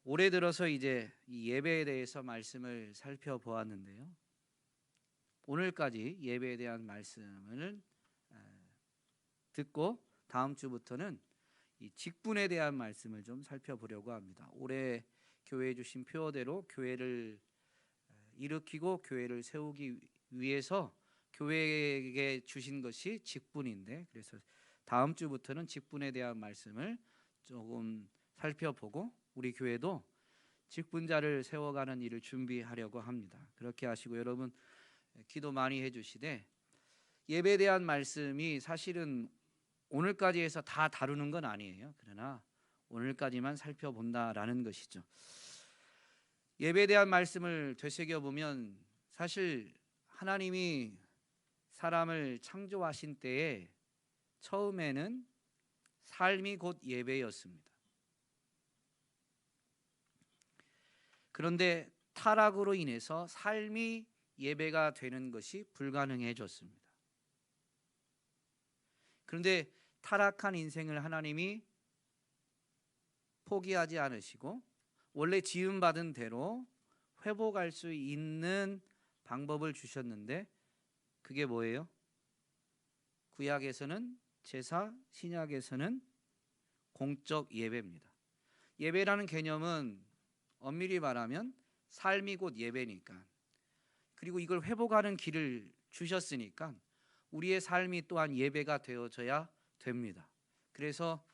올해 들어서 이제 이 예배에 대해서 말씀을 살펴보았는데요. 오늘까지 예배에 대한 말씀을 듣고 다음 주부터는 이 직분에 대한 말씀을 좀 살펴보려고 합니다. 올해 교회에 주신 표어대로 교회를 일으키고 교회를 세우기 위해서 교회에게 주신 것이 직분인데, 그래서 다음 주부터는 직분에 대한 말씀을 조금 살펴보고 우리 교회도 직분자를 세워가는 일을 준비하려고 합니다. 그렇게 하시고 여러분 기도 많이 해주시되, 예배에 대한 말씀이 사실은 오늘까지 해서 다 다루는 건 아니에요. 그러나 오늘까지만 살펴본다라는 것이죠. 예배에 대한 말씀을 되새겨보면 사실 하나님이 사람을 창조하신 때에 처음에는 삶이 곧 예배였습니다. 그런데 타락으로 인해서 삶이 예배가 되는 것이 불가능해졌습니다. 그런데 타락한 인생을 하나님이 포기하지 않으시고 원래 지음받은 대로 회복할 수 있는 방법을 주셨는데, 그게 뭐예요? 구약에서는 제사, 신약에서는 공적 예배입니다. 예배라는 개념은 엄밀히 말하면 삶이 곧 예배니까, 그리고 이걸 회복하는 길을 주셨으니까 우리의 삶이 또한 예배가 되어져야 됩니다. 그래서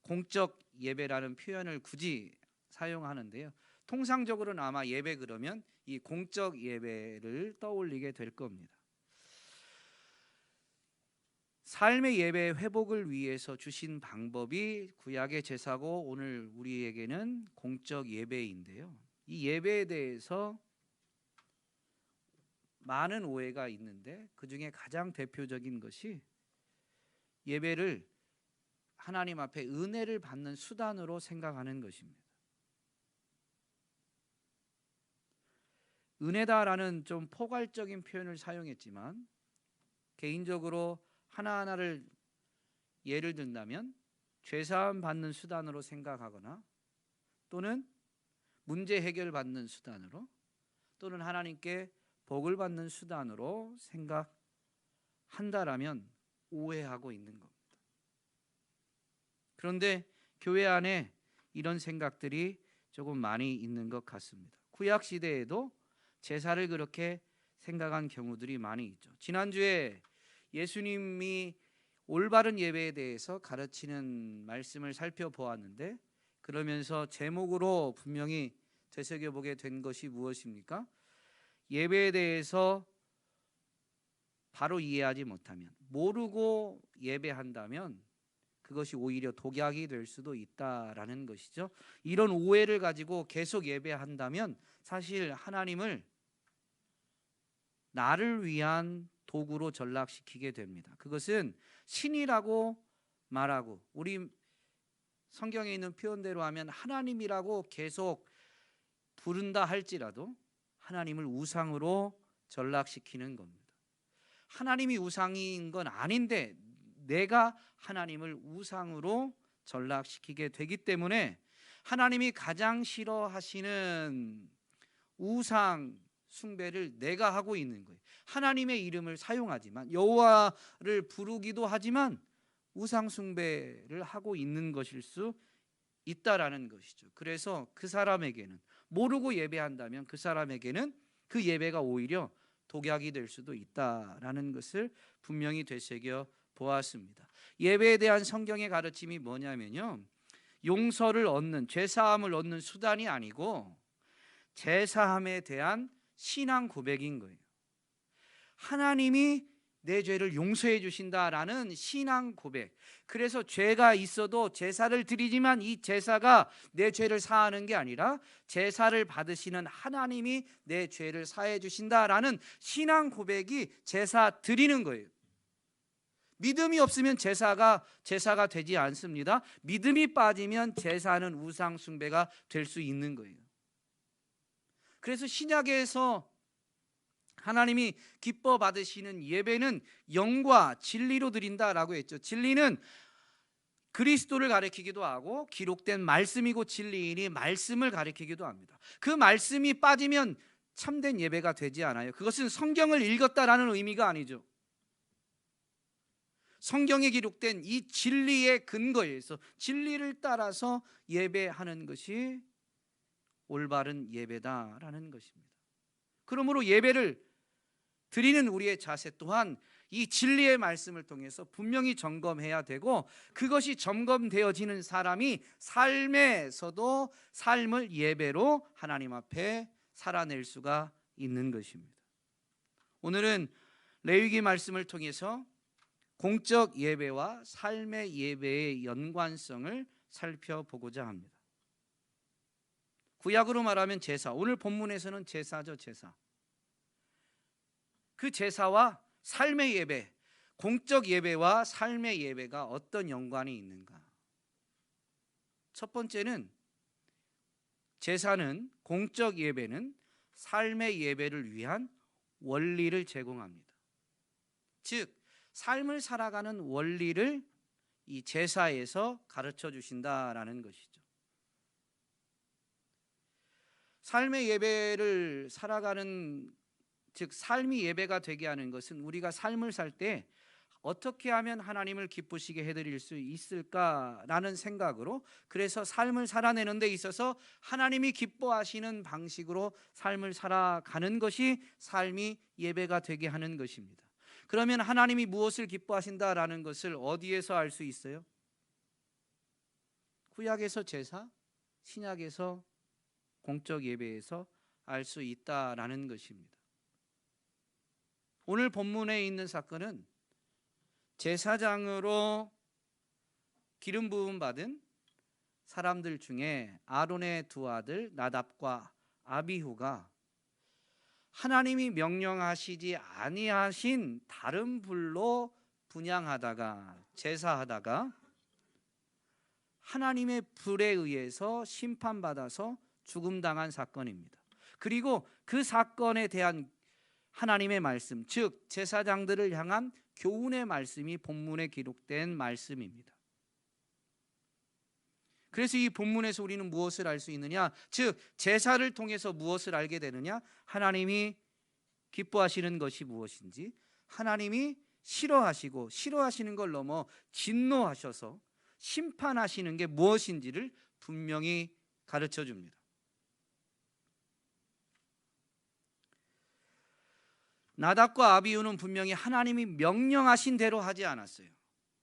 공적 예배라는 표현을 굳이 사용하는데요. 통상적으로는 아마 예배 그러면 이 공적 예배를 떠올리게 될 겁니다. 삶의 예배 회복을 위해서 주신 방법이 구약의 제사고 오늘 우리에게는 공적 예배인데요. 이 예배에 대해서 많은 오해가 있는데 그 중에 가장 대표적인 것이 예배를 하나님 앞에 은혜를 받는 수단으로 생각하는 것입니다. 은혜다라는 좀 포괄적인 표현을 사용했지만, 개인적으로 하나하나를 예를 든다면 죄사함 받는 수단으로 생각하거나, 또는 문제 해결 받는 수단으로, 또는 하나님께 복을 받는 수단으로 생각한다라면 오해하고 있는 겁니다. 그런데 교회 안에 이런 생각들이 조금 많이 있는 것 같습니다. 구약 시대에도 제사를 그렇게 생각한 경우들이 많이 있죠. 지난주에 예수님이 올바른 예배에 대해서 가르치는 말씀을 살펴보았는데, 그러면서 제목으로 분명히 되새겨보게 된 것이 무엇입니까? 예배에 대해서 바로 이해하지 못하면, 모르고 예배한다면 그것이 오히려 독약이 될 수도 있다라는 것이죠. 이런 오해를 가지고 계속 예배한다면 사실 하나님을 나를 위한 도구로 전락시키게 됩니다. 그것은 신이라고 말하고, 우리 성경에 있는 표현대로 하면 하나님이라고 계속 부른다 할지라도 하나님을 우상으로 전락시키는 겁니다. 하나님이 우상인 건 아닌데 내가 하나님을 우상으로 전락시키게 되기 때문에 하나님이 가장 싫어하시는 우상 숭배를 내가 하고 있는 거예요. 하나님의 이름을 사용하지만, 여호와를 부르기도 하지만 우상 숭배를 하고 있는 것일 수 있다라는 것이죠. 그래서 그 사람에게는, 모르고 예배한다면 그 사람에게는 그 예배가 오히려 독약이 될 수도 있다라는 것을 분명히 되새겨 보았습니다. 예배에 대한 성경의 가르침이 뭐냐면요, 용서를 얻는, 죄사함을 얻는 수단이 아니고 죄사함에 대한 신앙 고백인 거예요. 하나님이 내 죄를 용서해 주신다라는 신앙 고백. 그래서 죄가 있어도 제사를 드리지만 이 제사가 내 죄를 사하는 게 아니라 제사를 받으시는 하나님이 내 죄를 사해 주신다라는 신앙 고백이 제사 드리는 거예요. 믿음이 없으면 제사가 되지 않습니다. 믿음이 빠지면 제사는 우상 숭배가 될 수 있는 거예요. 그래서 신약에서 하나님이 기뻐 받으시는 예배는 영과 진리로 드린다라고 했죠. 진리는 그리스도를 가리키기도 하고 기록된 말씀이고 진리이니 말씀을 가리키기도 합니다. 그 말씀이 빠지면 참된 예배가 되지 않아요. 그것은 성경을 읽었다라는 의미가 아니죠. 성경에 기록된 이 진리의 근거에서 진리를 따라서 예배하는 것이 올바른 예배다라는 것입니다. 그러므로 예배를 드리는 우리의 자세 또한 이 진리의 말씀을 통해서 분명히 점검해야 되고, 그것이 점검되어지는 사람이 삶에서도 삶을 예배로 하나님 앞에 살아낼 수가 있는 것입니다. 오늘은 레위기 말씀을 통해서 공적 예배와 삶의 예배의 연관성을 살펴보고자 합니다. 구약으로 말하면 제사, 오늘 본문에서는 제사죠. 제사. 그 제사와 삶의 예배, 공적 예배와 삶의 예배가 어떤 연관이 있는가? 첫 번째는 제사는, 공적 예배는 삶의 예배를 위한 원리를 제공합니다. 즉 삶을 살아가는 원리를 이 제사에서 가르쳐 주신다라는 것이죠. 삶의 예배를 살아가는, 즉 삶이 예배가 되게 하는 것은 우리가 삶을 살 때 어떻게 하면 하나님을 기쁘시게 해드릴 수 있을까라는 생각으로, 그래서 삶을 살아내는 데 있어서 하나님이 기뻐하시는 방식으로 삶을 살아가는 것이 삶이 예배가 되게 하는 것입니다. 그러면 하나님이 무엇을 기뻐하신다라는 것을 어디에서 알 수 있어요? 구약에서 제사, 신약에서 공적 예배에서 알 수 있다라는 것입니다. 오늘 본문에 있는 사건은 제사장으로 기름 부음 받은 사람들 중에 아론의 두 아들 나답과 아비후가 하나님이 명령하시지 아니하신 다른 불로 분향하다가 제사하다가 하나님의 불에 의해서 심판받아서 죽음당한 사건입니다. 그리고 그 사건에 대한 하나님의 말씀, 즉 제사장들을 향한 교훈의 말씀이 본문에 기록된 말씀입니다. 그래서 이 본문에서 우리는 무엇을 알 수 있느냐? 즉 제사를 통해서 무엇을 알게 되느냐? 하나님이 기뻐하시는 것이 무엇인지, 하나님이 싫어하시고 싫어하시는 걸 넘어 진노하셔서 심판하시는 게 무엇인지를 분명히 가르쳐 줍니다. 나답과 아비후는 분명히 하나님이 명령하신 대로 하지 않았어요.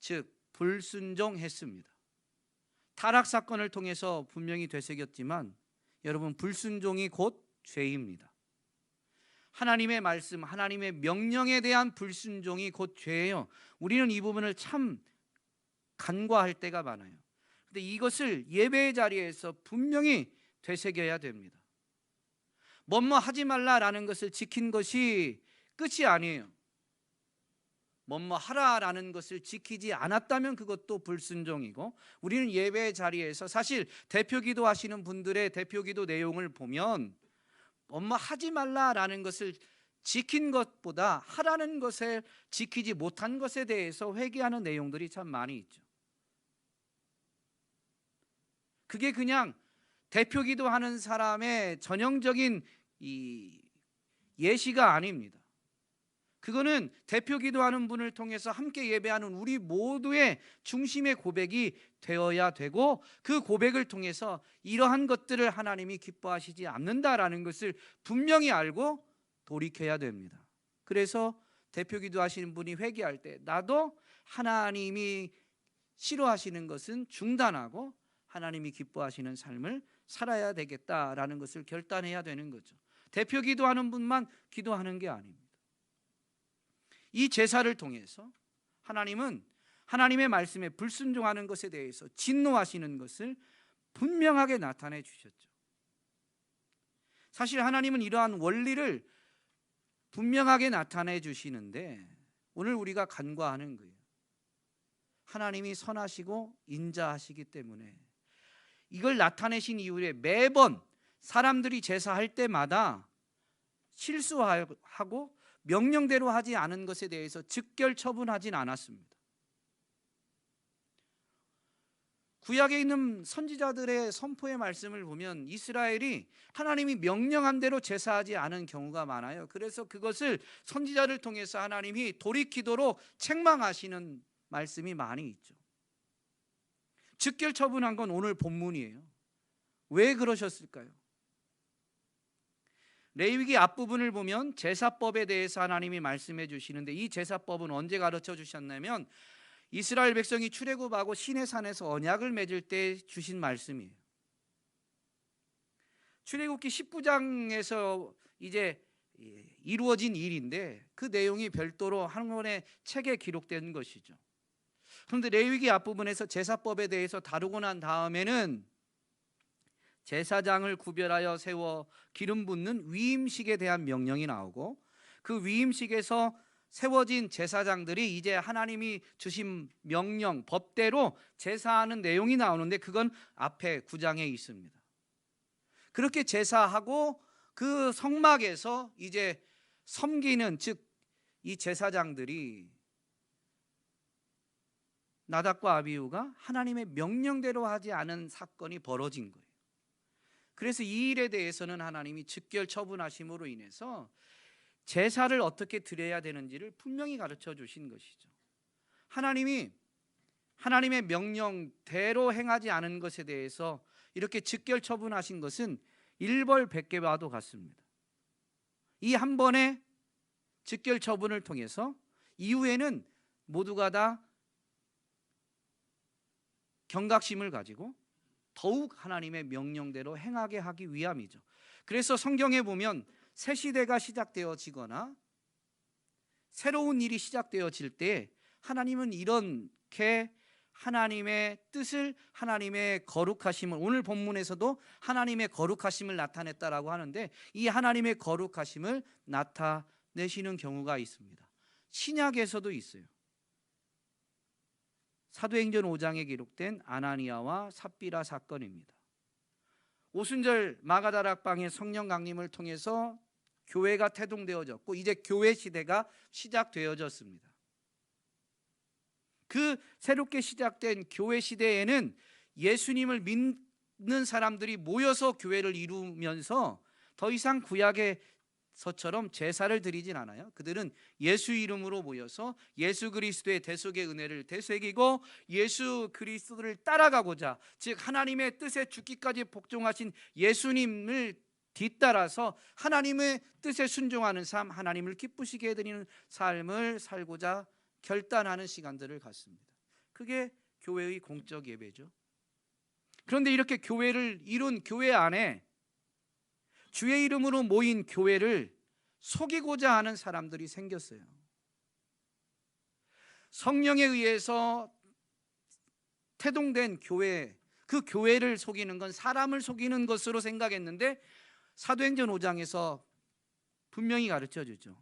즉 불순종했습니다. 타락 사건을 통해서 분명히 되새겼지만 여러분, 불순종이 곧 죄입니다. 하나님의 말씀, 하나님의 명령에 대한 불순종이 곧 죄예요. 우리는 이 부분을 참 간과할 때가 많아요. 근데 이것을 예배의 자리에서 분명히 되새겨야 됩니다. 뭐뭐 하지 말라라는 것을 지킨 것이 끝이 아니에요. 뭐뭐 하라라는 것을 지키지 않았다면 그것도 불순종이고, 우리는 예배의 자리에서 사실 대표기도 하시는 분들의 대표기도 내용을 보면 뭐뭐 하지 말라라는 것을 지킨 것보다 하라는 것을 지키지 못한 것에 대해서 회개하는 내용들이 참 많이 있죠. 그게 그냥 대표기도 하는 사람의 전형적인 이 예시가 아닙니다. 그거는 대표 기도하는 분을 통해서 함께 예배하는 우리 모두의 중심의 고백이 되어야 되고, 그 고백을 통해서 이러한 것들을 하나님이 기뻐하시지 않는다라는 것을 분명히 알고 돌이켜야 됩니다. 그래서 대표 기도하시는 분이 회개할 때 나도 하나님이 싫어하시는 것은 중단하고 하나님이 기뻐하시는 삶을 살아야 되겠다라는 것을 결단해야 되는 거죠. 대표 기도하는 분만 기도하는 게 아닙니다. 이 제사를 통해서 하나님은 하나님의 말씀에 불순종하는 것에 대해서 진노하시는 것을 분명하게 나타내 주셨죠. 사실 하나님은 이러한 원리를 분명하게 나타내 주시는데 오늘 우리가 간과하는 거예요. 하나님이 선하시고 인자하시기 때문에 이걸 나타내신 이후에 매번 사람들이 제사할 때마다 실수하고 명령대로 하지 않은 것에 대해서 즉결 처분하진 않았습니다. 구약에 있는 선지자들의 선포의 말씀을 보면 이스라엘이 하나님이 명령한 대로 제사하지 않은 경우가 많아요. 그래서 그것을 선지자를 통해서 하나님이 돌이키도록 책망하시는 말씀이 많이 있죠. 즉결 처분한 건 오늘 본문이에요. 왜 그러셨을까요? 레위기 앞부분을 보면 제사법에 대해서 하나님이 말씀해 주시는데, 이 제사법은 언제 가르쳐 주셨냐면 이스라엘 백성이 출애굽하고 시내산에서 언약을 맺을 때 주신 말씀이에요. 출애굽기 19장에서 이제 이루어진 일인데 그 내용이 별도로 한 권의 책에 기록된 것이죠. 그런데 레위기 앞부분에서 제사법에 대해서 다루고 난 다음에는 제사장을 구별하여 세워 기름 붓는 위임식에 대한 명령이 나오고, 그 위임식에서 세워진 제사장들이 이제 하나님이 주신 명령, 법대로 제사하는 내용이 나오는데 그건 앞에 9장에 있습니다. 그렇게 제사하고 그 성막에서 이제 섬기는, 즉 이 제사장들이 나답과 아비후가 하나님의 명령대로 하지 않은 사건이 벌어진 거예요. 그래서 이 일에 대해서는 하나님이 즉결 처분하심으로 인해서 제사를 어떻게 드려야 되는지를 분명히 가르쳐 주신 것이죠. 하나님이 하나님의 명령대로 행하지 않은 것에 대해서 이렇게 즉결 처분하신 것은 일벌백계와도 같습니다. 이 한 번의 즉결 처분을 통해서 이후에는 모두가 다 경각심을 가지고 더욱 하나님의 명령대로 행하게 하기 위함이죠. 그래서 성경에 보면 새 시대가 시작되어지거나 새로운 일이 시작되어질 때 하나님은 이렇게 하나님의 뜻을, 하나님의 거룩하심을, 오늘 본문에서도 하나님의 거룩하심을 나타냈다라고 하는데 이 하나님의 거룩하심을 나타내시는 경우가 있습니다. 신약에서도 있어요. 사도행전 5장에 기록된 아나니아와 삽비라 사건입니다. 오순절 마가다락방의 성령 강림을 통해서 교회가 태동되어졌고 이제 교회 시대가 시작되어졌습니다. 그 새롭게 시작된 교회 시대에는 예수님을 믿는 사람들이 모여서 교회를 이루면서 더 이상 구약에서처럼 제사를 드리진 않아요. 그들은 예수 이름으로 모여서 예수 그리스도의 대속의 은혜를 되새기고 예수 그리스도를 따라가고자, 즉 하나님의 뜻에 죽기까지 복종하신 예수님을 뒤따라서 하나님의 뜻에 순종하는 삶, 하나님을 기쁘시게 해드리는 삶을 살고자 결단하는 시간들을 갖습니다. 그게 교회의 공적 예배죠. 그런데 이렇게 교회를 이룬 교회 안에 주의 이름으로 모인 교회를 속이고자 하는 사람들이 생겼어요. 성령에 의해서 태동된 교회, 그 교회를 속이는 건 사람을 속이는 것으로 생각했는데 사도행전 5장에서 분명히 가르쳐 주죠.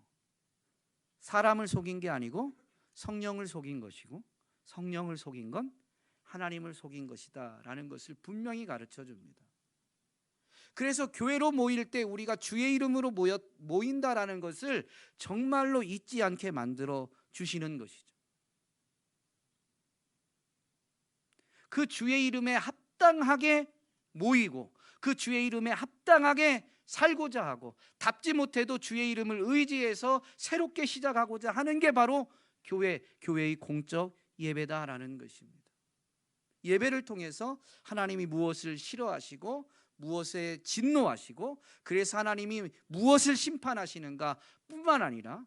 사람을 속인 게 아니고 성령을 속인 것이고 성령을 속인 건 하나님을 속인 것이다 라는 것을 분명히 가르쳐 줍니다. 그래서 교회로 모일 때 우리가 주의 이름으로 모인다라는 것을 정말로 잊지 않게 만들어 주시는 것이죠. 그 주의 이름에 합당하게 모이고 그 주의 이름에 합당하게 살고자 하고, 답지 못해도 주의 이름을 의지해서 새롭게 시작하고자 하는 게 바로 교회의 공적 예배다라는 것입니다. 예배를 통해서 하나님이 무엇을 싫어하시고 무엇에 진노하시고 그래서 하나님이 무엇을 심판하시는가 뿐만 아니라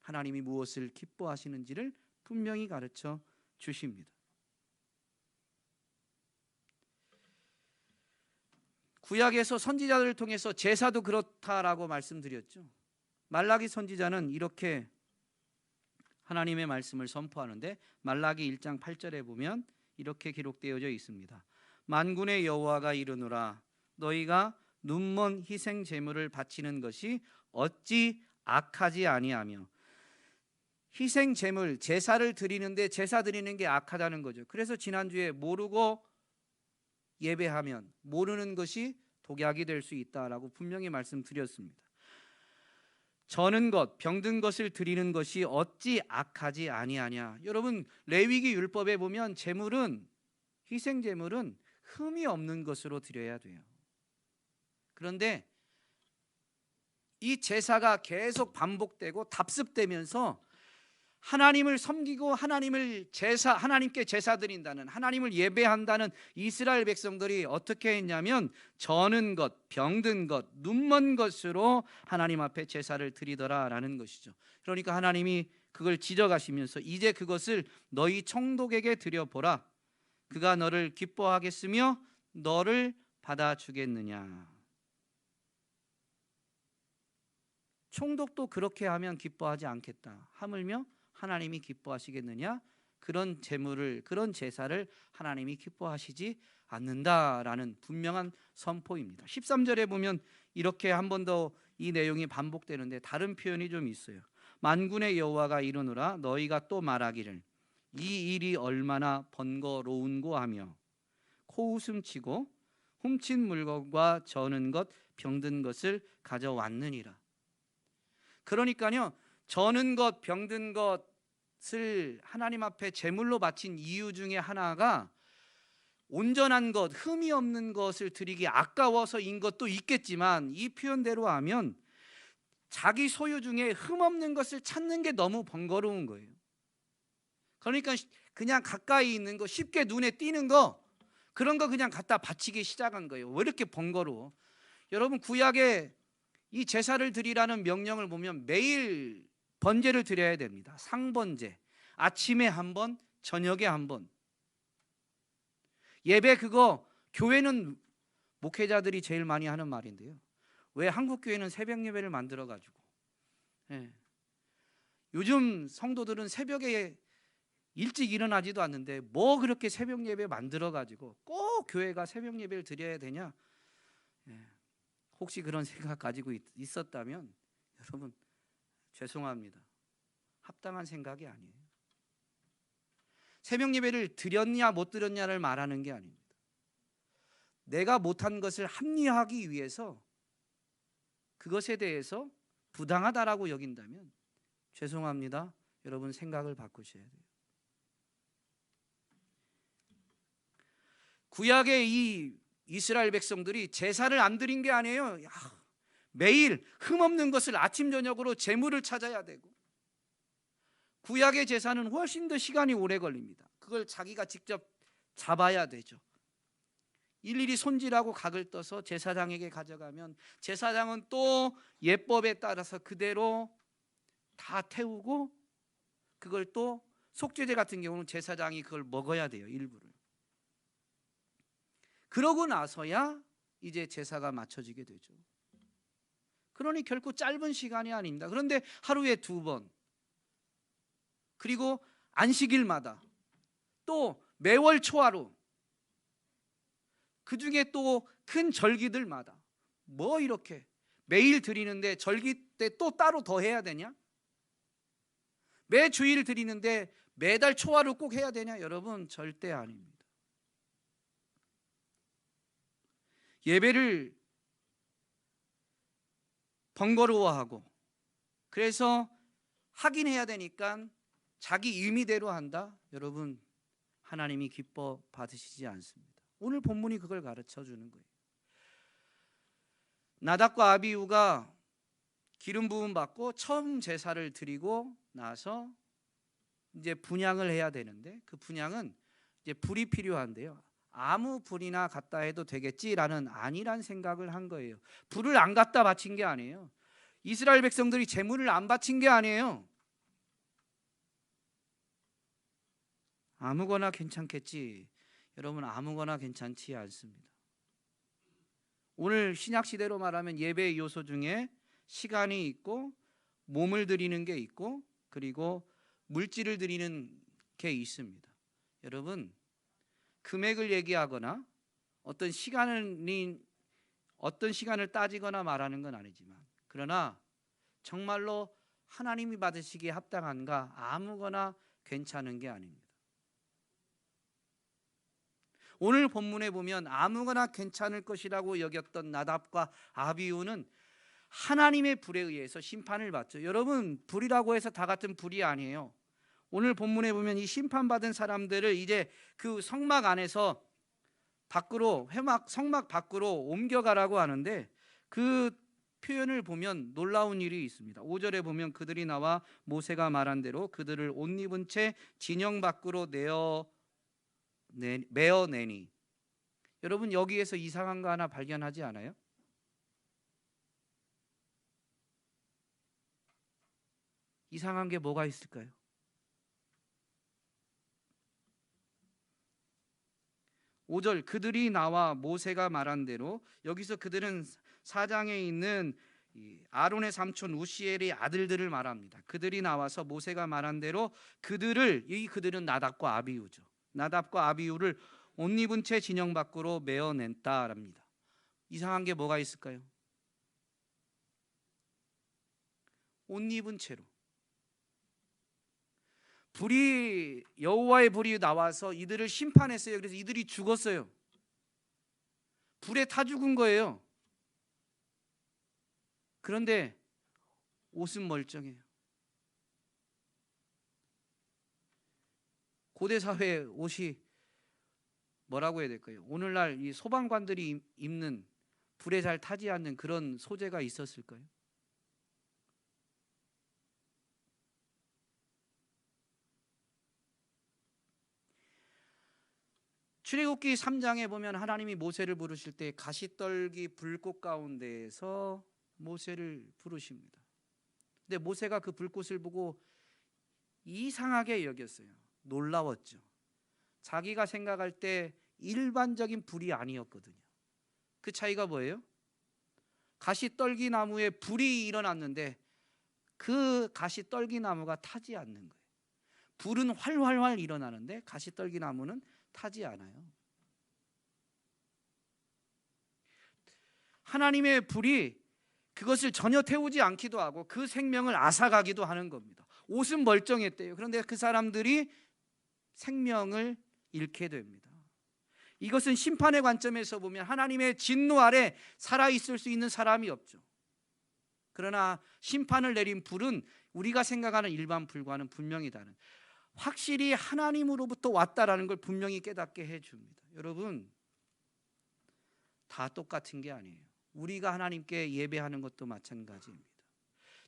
하나님이 무엇을 기뻐하시는지를 분명히 가르쳐 주십니다. 구약에서 선지자들을 통해서 제사도 그렇다라고 말씀드렸죠. 말라기 선지자는 이렇게 하나님의 말씀을 선포하는데 말라기 1장 8절에 보면 이렇게 기록되어져 있습니다. 만군의 여호와가 이르노라, 너희가 눈먼 희생 제물을 바치는 것이 어찌 악하지 아니하며. 희생 제물, 제사를 드리는데 제사 드리는 게 악하다는 거죠. 그래서 지난주에 모르고 예배하면 모르는 것이 독약이 될 수 있다라고 분명히 말씀드렸습니다. 저는 것, 병든 것을 드리는 것이 어찌 악하지 아니하냐. 여러분, 레위기 율법에 보면 제물은 희생 제물은 흠이 없는 것으로 드려야 돼요. 그런데 이 제사가 계속 반복되고 답습되면서 하나님을 섬기고 하나님께 제사 드린다는, 하나님을 예배한다는 이스라엘 백성들이 어떻게 했냐면 저는 것, 병든 것, 눈먼 것으로 하나님 앞에 제사를 드리더라라는 것이죠. 그러니까 하나님이 그걸 지적하시면서 이제 그것을 너희 총독에게 드려보라. 그가 너를 기뻐하겠으며 너를 받아주겠느냐. 총독도 그렇게 하면 기뻐하지 않겠다. 하물며 하나님이 기뻐하시겠느냐? 그런 제물을, 그런 제사를 하나님이 기뻐하시지 않는다라는 분명한 선포입니다. 13절에 보면 이렇게 한 번 더 이 내용이 반복되는데 다른 표현이 좀 있어요. 만군의 여호와가 이르노라 너희가 또 말하기를 이 일이 얼마나 번거로운고 하며 코웃음 치고 훔친 물건과 저는 것 병든 것을 가져왔느니라. 그러니까요, 저는 것 병든 것을 하나님 앞에 제물로 바친 이유 중에 하나가 온전한 것, 흠이 없는 것을 드리기 아까워서인 것도 있겠지만 이 표현대로 하면 자기 소유 중에 흠 없는 것을 찾는 게 너무 번거로운 거예요. 그러니까 그냥 가까이 있는 거, 쉽게 눈에 띄는 거, 그런 거 그냥 갖다 바치기 시작한 거예요. 왜 이렇게 번거로워? 여러분, 구약에 이 제사를 드리라는 명령을 보면 매일 번제를 드려야 됩니다. 상번제, 아침에 한 번, 저녁에 한 번. 예배 그거 교회는 목회자들이 제일 많이 하는 말인데요. 왜 한국 교회는 새벽 예배를 만들어 가지고, 요즘 성도들은 새벽에 일찍 일어나지도 않는데 뭐 그렇게 새벽 예배 만들어 가지고 꼭 교회가 새벽 예배를 드려야 되냐? 혹시 그런 생각 가지고 있었다면 여러분 죄송합니다. 합당한 생각이 아니에요. 새벽 예배를 드렸냐 못 드렸냐를 말하는 게 아닙니다. 내가 못한 것을 합리화하기 위해서 그것에 대해서 부당하다라고 여긴다면 죄송합니다. 여러분 생각을 바꾸셔야 돼요. 구약의 이 이스라엘 백성들이 제사를 안 드린 게 아니에요. 매일 흠없는 것을 아침 저녁으로 제물을 찾아야 되고, 구약의 제사는 훨씬 더 시간이 오래 걸립니다. 그걸 자기가 직접 잡아야 되죠. 일일이 손질하고 각을 떠서 제사장에게 가져가면 제사장은 또 예법에 따라서 그대로 다 태우고, 그걸 또 속죄제 같은 경우는 제사장이 그걸 먹어야 돼요. 일부를. 그러고 나서야 이제 제사가 마쳐지게 되죠. 그러니 결코 짧은 시간이 아닙니다. 그런데 하루에 2번, 그리고 안식일마다, 또 매월 초하루, 그 중에 또 큰 절기들마다 뭐 이렇게 매일 드리는데 절기 때 또 따로 더 해야 되냐? 매 주일 드리는데 매달 초하루 꼭 해야 되냐? 여러분 절대 아닙니다. 예배를 번거로워하고 그래서 하긴 해야 되니까 자기 의미대로 한다? 여러분 하나님이 기뻐 받으시지 않습니다. 오늘 본문이 그걸 가르쳐 주는 거예요. 나답과 아비후가 기름 부음 받고 처음 제사를 드리고 나서 이제 분향을 해야 되는데, 그 분향은 이제 불이 필요한데요. 아무 불이나 갖다 해도 되겠지라는 안일한 생각을 한 거예요. 불을 안 갖다 바친 게 아니에요. 이스라엘 백성들이 제물을 안 바친 게 아니에요. 아무거나 괜찮겠지. 여러분 아무거나 괜찮지 않습니다. 오늘 신약 시대로 말하면 예배의 요소 중에 시간이 있고 몸을 드리는 게 있고 그리고 물질을 드리는 게 있습니다. 여러분 금액을 얘기하거나 어떤 시간을 따지거나 말하는 건 아니지만, 그러나 정말로 하나님이 받으시기에 합당한가? 아무거나 괜찮은 게 아닙니다. 오늘 본문에 보면 아무거나 괜찮을 것이라고 여겼던 나답과 아비후는 하나님의 불에 의해서 심판을 받죠. 여러분 불이라고 해서 다 같은 불이 아니에요. 오늘 본문에 보면 이 심판받은 사람들을 이제 그 성막 안에서 밖으로 성막 밖으로 옮겨가라고 하는데 그 표현을 보면 놀라운 일이 있습니다. 5절에 보면 그들이 나와 모세가 말한 대로 그들을 옷 입은 채 진영 밖으로 메어내니. 여러분 여기에서 이상한 거 하나 발견하지 않아요? 이상한 게 뭐가 있을까요? 5절 그들이 나와 모세가 말한 대로, 여기서 그들은 사장에 있는 아론의 삼촌 우시엘의 아들들을 말합니다. 그들이 나와서 모세가 말한 대로 그들은 나답과 아비후죠. 나답과 아비후를 옷 입은 채 진영 밖으로 메어낸다랍니다. 이상한 게 뭐가 있을까요? 옷 입은 채로. 여호와의 불이 나와서 이들을 심판했어요. 그래서 이들이 죽었어요. 불에 타 죽은 거예요. 그런데 옷은 멀쩡해요. 고대 사회 옷이 뭐라고 해야 될까요? 오늘날 이 소방관들이 입는 불에 잘 타지 않는 그런 소재가 있었을까요? 출애굽기 3장에 보면 하나님이 모세를 부르실 때 가시떨기 불꽃 가운데에서 모세를 부르십니다. 근데 모세가 그 불꽃을 보고 이상하게 여겼어요. 놀라웠죠. 자기가 생각할 때 일반적인 불이 아니었거든요. 그 차이가 뭐예요? 가시떨기 나무에 불이 일어났는데 그 가시떨기 나무가 타지 않는 거예요. 불은 활활활 일어나는데 가시떨기 나무는 타지 않아요. 하나님의 불이 그것을 전혀 태우지 않기도 하고 그 생명을 앗아가기도 하는 겁니다. 옷은 멀쩡했대요. 그런데 그 사람들이 생명을 잃게 됩니다. 이것은 심판의 관점에서 보면 하나님의 진노 아래 살아있을 수 있는 사람이 없죠. 그러나 심판을 내린 불은 우리가 생각하는 일반 불과는 분명히 다른, 확실히 하나님으로부터 왔다라는 걸 분명히 깨닫게 해줍니다. 여러분, 다 똑같은 게 아니에요. 우리가 하나님께 예배하는 것도 마찬가지입니다.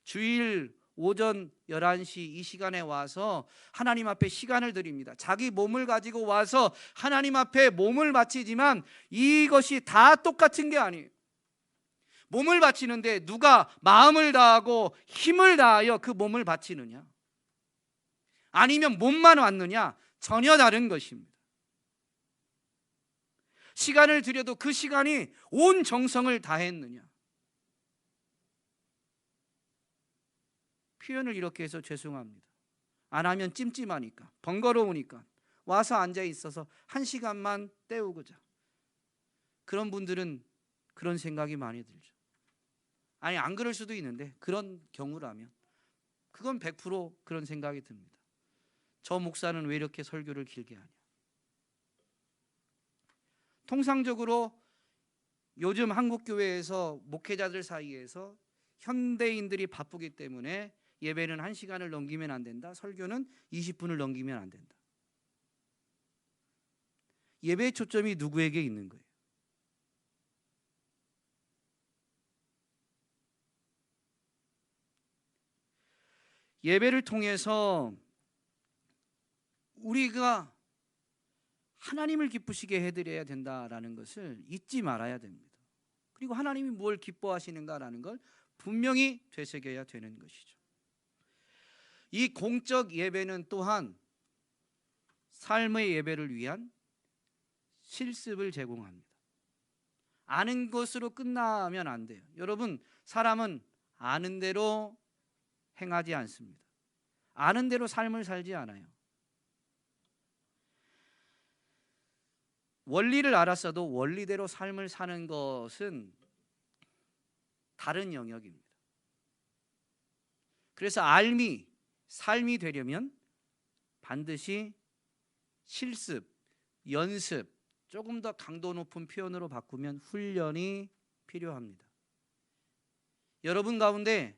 주일 오전 11시 이 시간에 와서 하나님 앞에 시간을 드립니다. 자기 몸을 가지고 와서 하나님 앞에 몸을 바치지만 이것이 다 똑같은 게 아니에요. 몸을 바치는데 누가 마음을 다하고 힘을 다하여 그 몸을 바치느냐, 아니면 몸만 왔느냐, 전혀 다른 것입니다. 시간을 들여도 그 시간이 온 정성을 다했느냐. 표현을 이렇게 해서 죄송합니다. 안 하면 찜찜하니까, 번거로우니까 와서 앉아 있어서 1시간만 때우고자. 그런 분들은 그런 생각이 많이 들죠. 아니, 안 그럴 수도 있는데 그런 경우라면 그건 100% 그런 생각이 듭니다. 저 목사는 왜 이렇게 설교를 길게 하냐. 통상적으로 요즘 한국교회에서 목회자들 사이에서 현대인들이 바쁘기 때문에 예배는 1시간을 넘기면 안 된다, 설교는 20분을 넘기면 안 된다. 예배의 초점이 누구에게 있는 거예요? 예배를 통해서 우리가 하나님을 기쁘시게 해드려야 된다라는 것을 잊지 말아야 됩니다. 그리고 하나님이 뭘 기뻐하시는가라는 걸 분명히 되새겨야 되는 것이죠. 이 공적 예배는 또한 삶의 예배를 위한 실습을 제공합니다. 아는 것으로 끝나면 안 돼요. 여러분, 사람은 아는 대로 행하지 않습니다. 아는 대로 삶을 살지 않아요. 원리를 알았어도 원리대로 삶을 사는 것은 다른 영역입니다. 그래서 삶이 되려면 반드시 실습, 연습, 조금 더 강도 높은 표현으로 바꾸면 훈련이 필요합니다. 여러분 가운데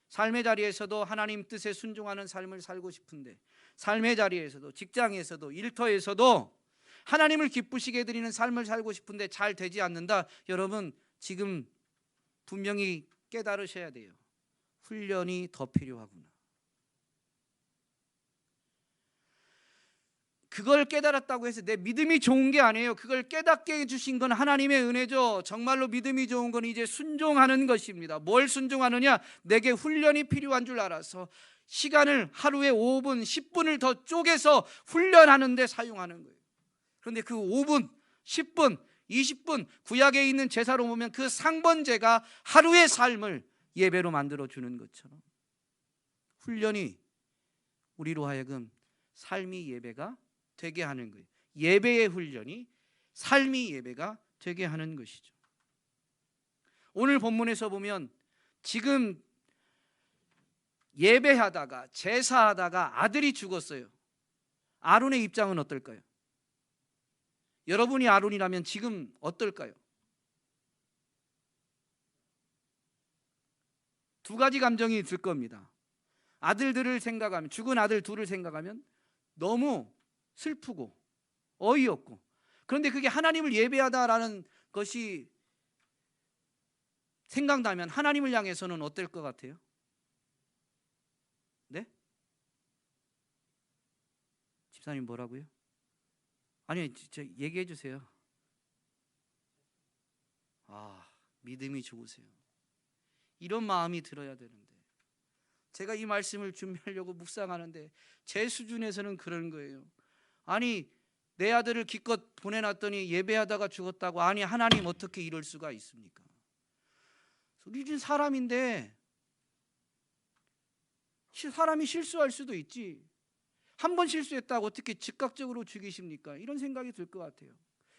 삶의 자리에서도 하나님 뜻에 순종하는 삶을 살고 싶은데, 삶의 자리에서도, 직장에서도, 일터에서도 하나님을 기쁘시게 해드리는 삶을 살고 싶은데 잘 되지 않는다. 여러분, 지금 분명히 깨달으셔야 돼요. 훈련이 더 필요하구나. 그걸 깨달았다고 해서 내 믿음이 좋은 게 아니에요. 그걸 깨닫게 해주신 건 하나님의 은혜죠. 정말로 믿음이 좋은 건 이제 순종하는 것입니다. 뭘 순종하느냐? 내게 훈련이 필요한 줄 알아서 시간을 하루에 5분, 10분을 더 쪼개서 훈련하는 데 사용하는 거예요. 그런데 그 5분, 10분, 20분 구약에 있는 제사로 보면 그 상번제가 하루의 삶을 예배로 만들어주는 것처럼 훈련이 우리로 하여금 삶이 예배가 되게 하는 거예요. 예배의 훈련이 삶이 예배가 되게 하는 것이죠. 오늘 본문에서 보면 지금 예배하다가 제사하다가 아들이 죽었어요. 아론의 입장은 어떨까요? 여러분이 아론이라면 지금 어떨까요? 두 가지 감정이 있을 겁니다. 아들들을 생각하면, 죽은 아들 둘을 생각하면 너무 슬프고 어이없고, 그런데 그게 하나님을 예배하다라는 것이 생각나면 하나님을 향해서는 어떨 것 같아요? 네? 집사님 뭐라고요? 아니, 진짜 얘기해 주세요. 믿음이 좋으세요. 이런 마음이 들어야 되는데, 제가 이 말씀을 준비하려고 묵상하는데 제 수준에서는 그런 거예요. 아니, 내 아들을 기껏 보내놨더니 예배하다가 죽었다고, 아니 하나님 어떻게 이럴 수가 있습니까? 우리는 사람인데 사람이 실수할 수도 있지. 한 번 실수했다고 어떻게 즉각적으로 죽이십니까? 이런 생각이 들 것 같아요.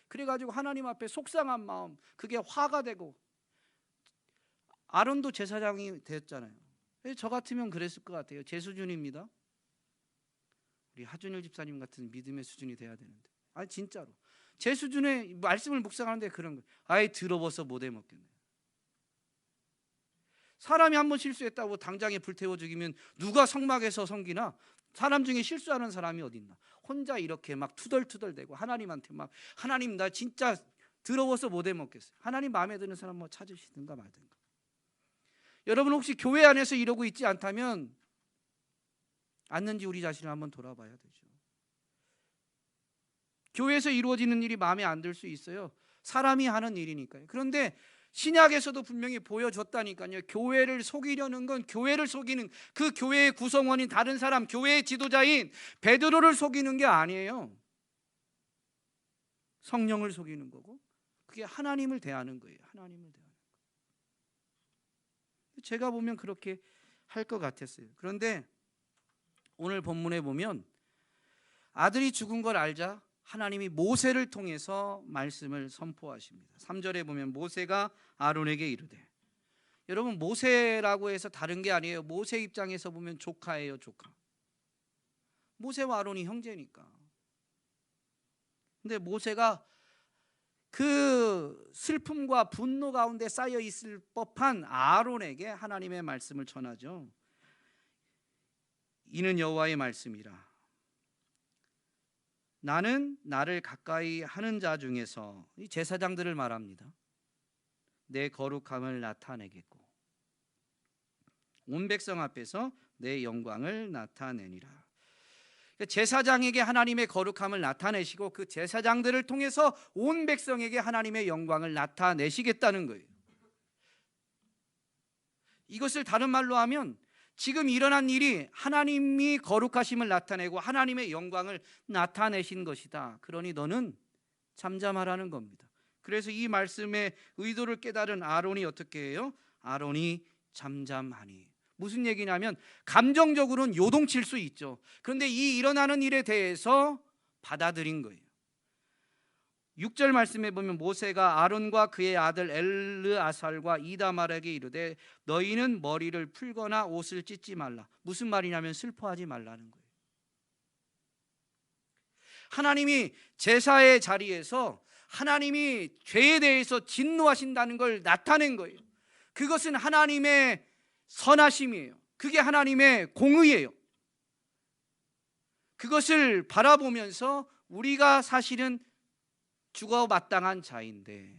그래가지고 하나님 앞에 속상한 마음, 그게 화가 되고, 아론도 제사장이 되었잖아요. 저 같으면 그랬을 것 같아요. 제 수준입니다. 우리 하준일 집사님 같은 믿음의 수준이 돼야 되는데, 아니 진짜로 제 수준의 말씀을 묵상하는데 그런 거예요. 아이 더러워서 못 해먹겠네. 사람이 한 번 실수했다고 당장에 불태워 죽이면 누가 성막에서 섬기나? 사람 중에 실수하는 사람이 어디 있나? 혼자 이렇게 막 투덜투덜대고 하나님한테 막, 하나님 나 진짜 더러워서 못 해먹겠어요. 하나님 마음에 드는 사람 뭐 찾으시든가 말든가. 여러분 혹시 교회 안에서 이러고 있지 않다면 않는지 우리 자신을 한번 돌아봐야 되죠. 교회에서 이루어지는 일이 마음에 안 들 수 있어요. 사람이 하는 일이니까요. 그런데 신약에서도 분명히 보여줬다니까요. 교회를 속이려는 건 교회를 속이는, 그 교회의 구성원인 다른 사람, 교회의 지도자인 베드로를 속이는 게 아니에요. 성령을 속이는 거고, 그게 하나님을 대하는 거예요. 하나님을 대하는 거예요. 제가 보면 그렇게 할 것 같았어요. 그런데 오늘 본문에 보면 아들이 죽은 걸 알자 하나님이 모세를 통해서 말씀을 선포하십니다. 3절에 보면 모세가 아론에게 이르되, 여러분 모세라고 해서 다른 게 아니에요. 모세 입장에서 보면 조카예요. 조카. 모세와 아론이 형제니까. 근데 모세가 그 슬픔과 분노 가운데 쌓여 있을 법한 아론에게 하나님의 말씀을 전하죠. 이는 여호와의 말씀이라. 나는 나를 가까이 하는 자 중에서, 이 제사장들을 말합니다, 내 거룩함을 나타내겠고 온 백성 앞에서 내 영광을 나타내니라. 제사장에게 하나님의 거룩함을 나타내시고 그 제사장들을 통해서 온 백성에게 하나님의 영광을 나타내시겠다는 거예요. 이것을 다른 말로 하면 지금 일어난 일이 하나님이 거룩하심을 나타내고 하나님의 영광을 나타내신 것이다. 그러니 너는 잠잠하라는 겁니다. 그래서 이 말씀의 의도를 깨달은 아론이 어떻게 해요? 아론이 잠잠하니. 무슨 얘기냐면 감정적으로는 요동칠 수 있죠. 그런데 이 일어나는 일에 대해서 받아들인 거예요. 6절 말씀에 보면 모세가 아론과 그의 아들 엘르아살과 이다말에게 이르되 너희는 머리를 풀거나 옷을 찢지 말라. 무슨 말이냐면 슬퍼하지 말라는 거예요. 하나님이 제사의 자리에서 하나님이 죄에 대해서 진노하신다는 걸 나타낸 거예요. 그것은 하나님의 선하심이에요. 그게 하나님의 공의예요. 그것을 바라보면서 우리가 사실은 죽어 마땅한 자인데,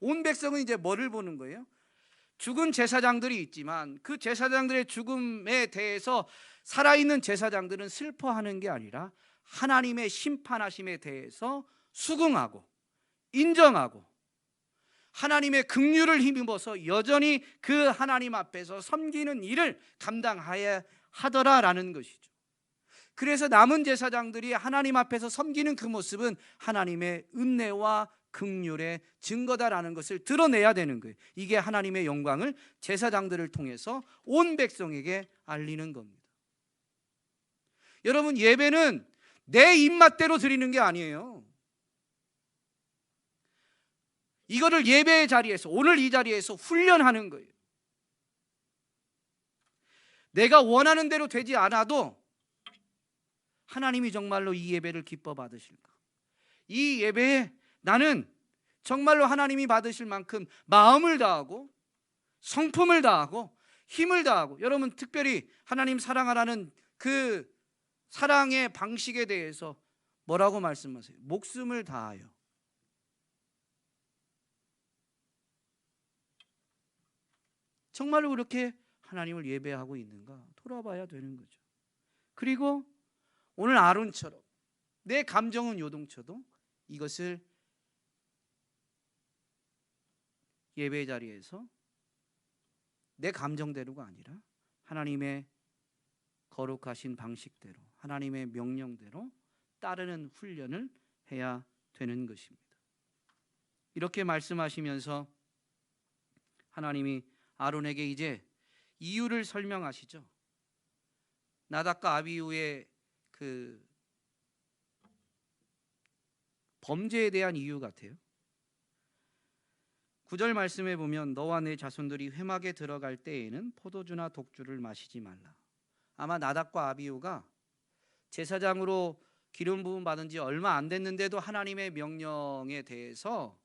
온 백성은 이제 뭐를 보는 거예요? 죽은 제사장들이 있지만 그 제사장들의 죽음에 대해서 살아있는 제사장들은 슬퍼하는 게 아니라 하나님의 심판하심에 대해서 수긍하고 인정하고 하나님의 긍휼을 힘입어서 여전히 그 하나님 앞에서 섬기는 일을 감당해야 하더라라는 것이죠. 그래서 남은 제사장들이 하나님 앞에서 섬기는 그 모습은 하나님의 은혜와 긍휼의 증거다라는 것을 드러내야 되는 거예요. 이게 하나님의 영광을 제사장들을 통해서 온 백성에게 알리는 겁니다. 여러분, 예배는 내 입맛대로 드리는 게 아니에요. 이거를 예배의 자리에서, 오늘 이 자리에서 훈련하는 거예요. 내가 원하는 대로 되지 않아도 하나님이 정말로 이 예배를 기뻐 받으실까? 이 예배에 나는 정말로 하나님이 받으실 만큼 마음을 다하고 성품을 다하고 힘을 다하고, 여러분 특별히 하나님 사랑하라는 그 사랑의 방식에 대해서 뭐라고 말씀하세요? 목숨을 다하여. 정말로 그렇게 하나님을 예배하고 있는가 돌아봐야 되는 거죠. 그리고 오늘 아론처럼 내 감정은 요동쳐도 이것을 예배 자리에서 내 감정대로가 아니라 하나님의 거룩하신 방식대로, 하나님의 명령대로 따르는 훈련을 해야 되는 것입니다. 이렇게 말씀하시면서 하나님이 아론에게 이제 이유를 설명하시죠. 나답과 아비후의 그 범죄에 대한 이유 같아요. 9절 말씀에 보면 너와 내 자손들이 회막에 들어갈 때에는 포도주나 독주를 마시지 말라. 아마 나답과 아비후가 제사장으로 기름 부음 받은 지 얼마 안 됐는데도 하나님의 명령에 대해서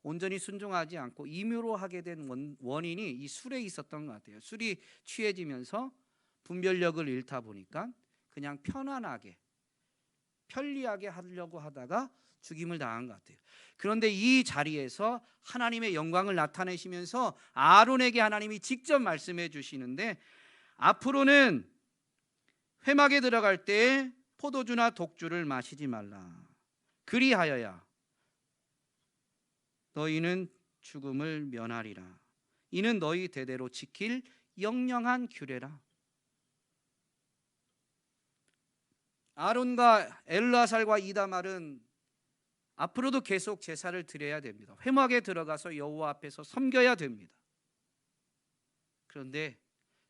온전히 순종하지 않고 임의로 하게 된 원인이 이 술에 있었던 것 같아요. 술이 취해지면서 분별력을 잃다 보니까 그냥 편안하게 편리하게 하려고 하다가 죽임을 당한 것 같아요. 그런데 이 자리에서 하나님의 영광을 나타내시면서 아론에게 하나님이 직접 말씀해 주시는데, 앞으로는 회막에 들어갈 때 포도주나 독주를 마시지 말라. 그리하여야 너희는 죽음을 면하리라. 이는 너희 대대로 지킬 영영한 규례라. 아론과 엘르아살과 이다말은 앞으로도 계속 제사를 드려야 됩니다. 회막에 들어가서 여호와 앞에서 섬겨야 됩니다. 그런데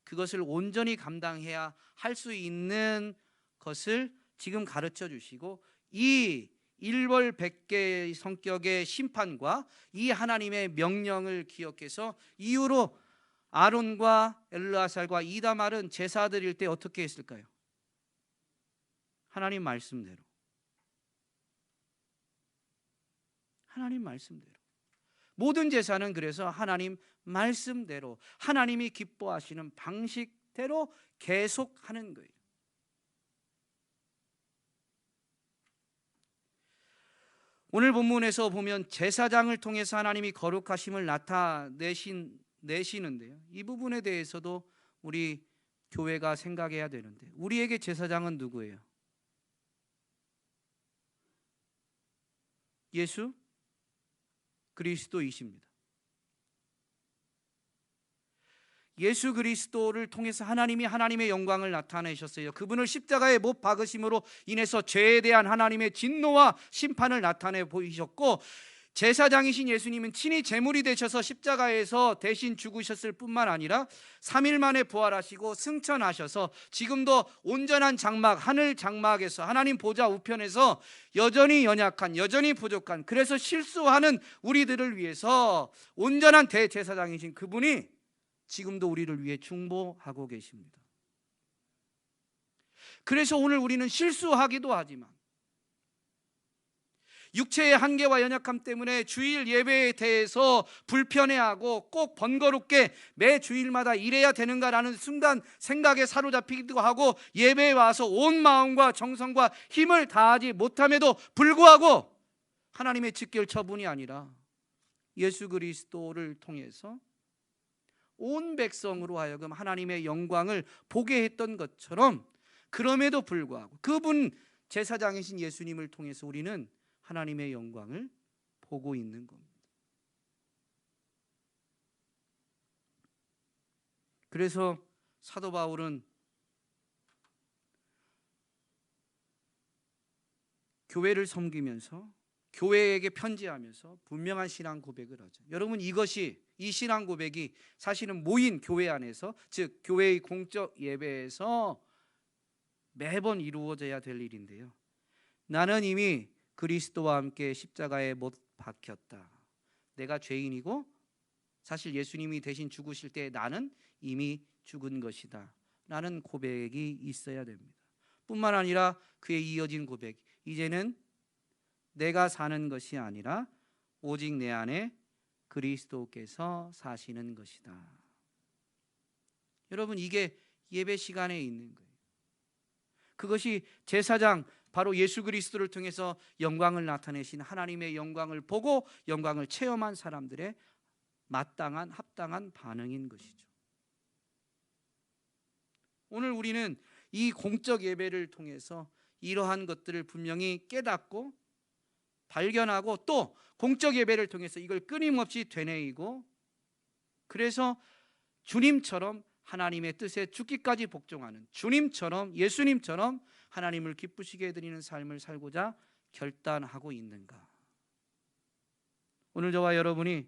그것을 온전히 감당해야 할 수 있는 것을 지금 가르쳐 주시고, 이 일벌백계의 성격의 심판과 이 하나님의 명령을 기억해서 이후로 아론과 엘르아살과 이다말은 제사 드릴 때 어떻게 했을까요? 하나님 말씀대로. 하나님 말씀대로. 모든 제사는 그래서 하나님 말씀대로, 하나님이 기뻐하시는 방식대로 계속 하는 거예요. 오늘 본문에서 보면 제사장을 통해서 하나님이 거룩하심을 나타내시는데요, 이 부분에 대해서도 우리 교회가 생각해야 되는데, 우리에게 제사장은 누구예요? 예수 그리스도이십니다. 예수 그리스도를 통해서 하나님이 하나님의 영광을 나타내셨어요. 그분을 십자가에 못 박으심으로 인해서 죄에 대한 하나님의 진노와 심판을 나타내 보이셨고, 제사장이신 예수님은 친히 제물이 되셔서 십자가에서 대신 죽으셨을 뿐만 아니라 3일 만에 부활하시고 승천하셔서 지금도 온전한 장막, 하늘 장막에서 하나님 보좌 우편에서 여전히 연약한, 여전히 부족한, 그래서 실수하는 우리들을 위해서 온전한 대제사장이신 그분이 지금도 우리를 위해 중보하고 계십니다. 그래서 오늘 우리는 실수하기도 하지만 육체의 한계와 연약함 때문에 주일 예배에 대해서 불편해하고 꼭 번거롭게 매 주일마다 이래야 되는가라는 순간 생각에 사로잡히기도 하고 예배에 와서 온 마음과 정성과 힘을 다하지 못함에도 불구하고 하나님의 직결 처분이 아니라 예수 그리스도를 통해서 온 백성으로 하여금 하나님의 영광을 보게 했던 것처럼, 그럼에도 불구하고 그분 제사장이신 예수님을 통해서 우리는 하나님의 영광을 보고 있는 겁니다. 그래서 사도 바울은 교회를 섬기면서 교회에게 편지하면서 분명한 신앙 고백을 하죠. 여러분, 이 신앙 고백이 사실은 모인 교회 안에서, 즉 교회의 공적 예배에서 매번 이루어져야 될 일인데요. 나는 이미 그리스도와 함께 십자가에 못 박혔다. 내가 죄인이고 사실 예수님이 대신 죽으실 때 나는 이미 죽은 것이다 라는 고백이 있어야 됩니다. 뿐만 아니라 그에 이어진 고백, 이제는 내가 사는 것이 아니라 오직 내 안에 그리스도께서 사시는 것이다. 여러분, 이게 예배 시간에 있는 거예요. 그것이 제사장 바로 예수 그리스도를 통해서 영광을 나타내신 하나님의 영광을 보고 영광을 체험한 사람들의 마땅한 합당한 반응인 것이죠. 오늘 우리는 이 공적 예배를 통해서 이러한 것들을 분명히 깨닫고 발견하고, 또 공적 예배를 통해서 이걸 끊임없이 되뇌이고, 그래서 주님처럼 하나님의 뜻에 죽기까지 복종하는, 주님처럼 예수님처럼 하나님을 기쁘시게 해드리는 삶을 살고자 결단하고 있는가? 오늘 저와 여러분이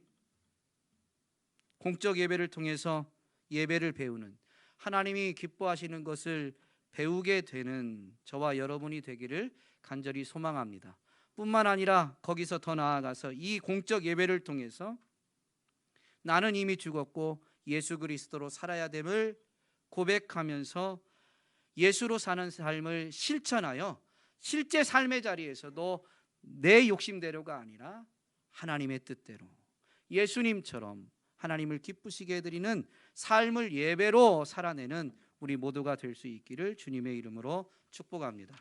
공적 예배를 통해서 예배를 배우는, 하나님이 기뻐하시는 것을 배우게 되는 저와 여러분이 되기를 간절히 소망합니다. 뿐만 아니라 거기서 더 나아가서 이 공적 예배를 통해서 나는 이미 죽었고 예수 그리스도로 살아야 됨을 고백하면서 예수로 사는 삶을 실천하여 실제 삶의 자리에서도 내 욕심대로가 아니라 하나님의 뜻대로 예수님처럼 하나님을 기쁘시게 해드리는 삶을 예배로 살아내는 우리 모두가 될 수 있기를 주님의 이름으로 축복합니다.